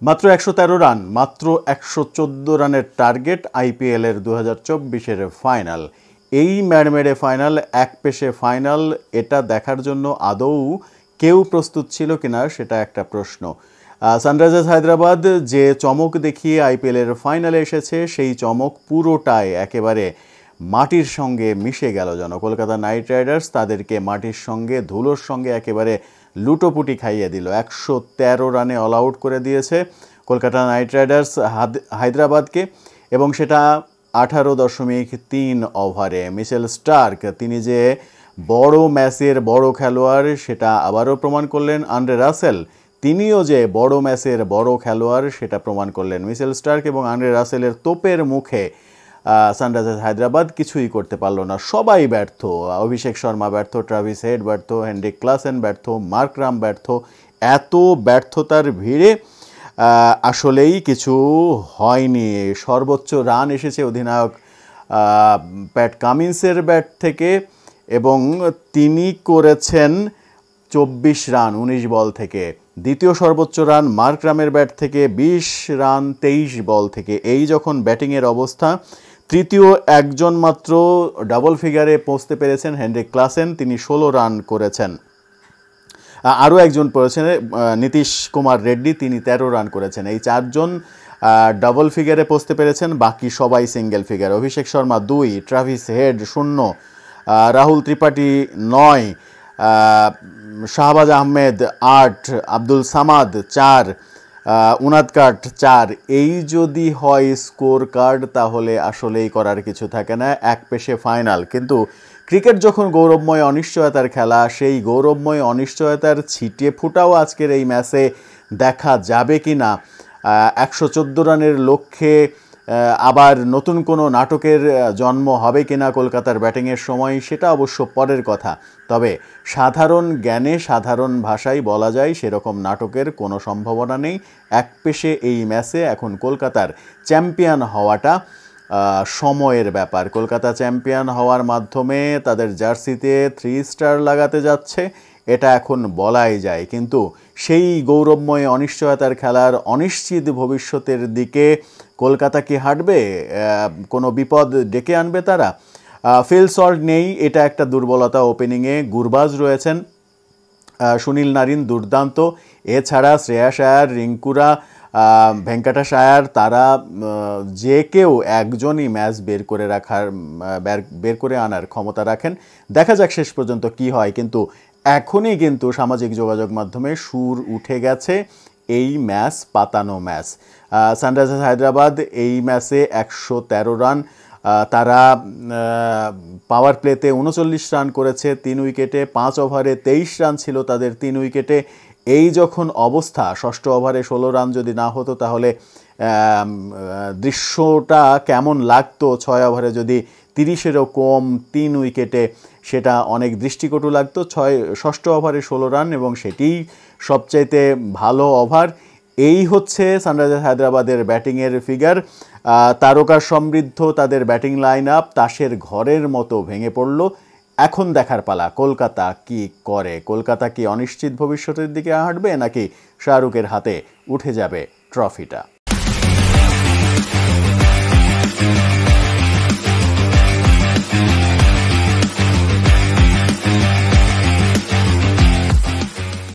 মাত্র ১১৩ রান, মাত্র ১১৪ রানের টার্গেট আইপিএলের ২০২৪-এর ফাইনাল। এই ম্যাড়মেড়ে ফাইনাল, এক পেশে ফাইনাল, এটা দেখার জন্য আদৌ কেউ প্রস্তুত ছিল কিনা সেটা একটা প্রশ্ন। সানরাইজার্স হায়দ্রাবাদ যে চমক দেখিয়ে আইপিএলের ফাইনালে এসেছে, সেই চমক পুরোটাই একেবারে মাটির সঙ্গে মিশে গেল যেন। কলকাতা নাইট রাইডার্স তাদেরকে মাটির সঙ্গে, ধুলোর সঙ্গে একেবারে লুটোপুটি খাইয়ে দিল। ১১৩ রানে অল আউট করে দিয়েছে কলকাতা নাইট রাইডার্স হায়দ্রাবাদকে, এবং সেটা 18.3 ওভারে। মিচেল স্টার্ক, তিনি যে বড় ম্যাচের বড় খেলোয়াড় সেটা আবারও প্রমাণ করলেন। আন্দ্রে রাসেল, তিনিও যে বড় ম্যাচের বড় খেলোয়াড় সেটা প্রমাণ করলেন। মিচেল স্টার্ক এবং আন্দ্রে রাসেলের তোপের মুখে সানরাইজার্স হায়দ্রাবাদ কিছুই করতে পারলো না। সবাই ব্যর্থ। অভিষেক শর্মা ব্যর্থ, ট্রাভিস হেড ব্যর্থ, হেনরিক ক্লাসেন ব্যর্থ, মার্ক রাম ব্যর্থ। এত ব্যর্থতার ভিড়ে আসলেই কিছু হয়নি। সর্বোচ্চ রান এসেছে অধিনায়ক প্যাট কামিন্সের ব্যাট থেকে, এবং তিনি করেছেন 24 রান 19 বল থেকে। দ্বিতীয় সর্বোচ্চ রান মার্ক রামের ব্যাট থেকে, 20 রান 23 বল থেকে। এই যখন ব্যাটিংয়ের অবস্থা, তৃতীয় একজন মাত্র ডাবল ফিগারে পৌঁছতে পেরেছেন হেনরিক ক্লাসেন, তিনি 16 রান করেছেন। আরও একজন পড়েছেন নীতিশ কুমার রেড্ডি, তিনি 13 রান করেছেন। এই চারজন ডাবল ফিগারে পৌঁছতে পেরেছেন, বাকি সবাই single figure. Abhishek Sharma 2, Travis head 0, Rahul Tripathi 9, Shahbaz Ahmed 8, Abdul Samad 4, Unadkat 4। এই যদি হয় স্কোর কার্ড, তাহলে আসলেই করার কিছু থাকে না। এক পেশে ফাইনাল। কিন্তু ক্রিকেট যখন গৌরবময় অনিশ্চয়তার খেলা, সেই গৌরবময় অনিশ্চয়তার ছিটে ফুটাও আজকের এই ম্যাচে দেখা যাবে কি না, ১১৪ রানের লক্ষ্যে আবার নতুন কোনো নাটকের জন্ম হবে কিনা কলকাতার ব্যাটিংয়ের সময়, সেটা অবশ্য পরের কথা। তবে সাধারণ জ্ঞানে, সাধারণ ভাষায় বলা যায় সেরকম নাটকের কোনো সম্ভাবনা নেই। এক পেশে এই ম্যাচে এখন কলকাতার চ্যাম্পিয়ন হওয়াটা সময়ের ব্যাপার। কলকাতা চ্যাম্পিয়ন হওয়ার মাধ্যমে তাদের জার্সিতে 3 স্টার লাগাতে যাচ্ছে, এটা এখন বলাই যায়। কিন্তু সেই গৌরবময় অনিশ্চয়তার খেলার অনিশ্চিত ভবিষ্যতের দিকে কলকাতা কি হাঁটবে? কোনো বিপদ ডেকে আনবে তারা? ফিল সল্ট নেই, এটা একটা দুর্বলতা। ওপেনিংয়ে গুরবাজ রয়েছেন, সুনীল নারিন দুর্দান্ত। এছাড়া শ্রেয়াস আয়ার, রিঙ্কুরা, ভেঙ্কটেশ আয়ার, তারা যে কেউ একজনই ম্যাচ বের করে আনার ক্ষমতা রাখেন। দেখা যাক শেষ পর্যন্ত কি হয়। কিন্তু এখনই কিন্তু সামাজিক যোগাযোগ মাধ্যমে সুর উঠে গেছে এই ম্যাচ পাতানো ম্যাচ। সানরাইজার্স হায়দ্রাবাদ এই ম্যাচে ১১৩ রান, তারা পাওয়ার প্লেতে ৩৯ রান করেছে 3 উইকেটে। 5 ওভারে 23 রান ছিল তাদের 3 উইকেটে। এই যখন অবস্থা, ষষ্ঠ ওভারে 16 রান যদি না হতো, তাহলে দৃশ্যটা কেমন লাগতো? 6 ওভারে যদি 30-এরও কম 3 উইকেটে, সেটা অনেক দৃষ্টিকটু লাগতো। ষষ্ঠ ওভারে 16 রান, এবং সেটিই সবচাইতে ভালো ওভার। এই হচ্ছে সানরাইজার্স হায়দ্রাবাদের ব্যাটিংয়ের ফিগার। তারকা সমৃদ্ধ তাদের ব্যাটিং লাইন আপ তাসের ঘরের মতো ভেঙে পড়ল। এখন দেখার পালা কলকাতা কি করে। কলকাতা কি অনিশ্চিত ভবিষ্যতের দিকে হাঁটবে, নাকি শাহরুখের হাতে উঠে যাবে ট্রফিটা?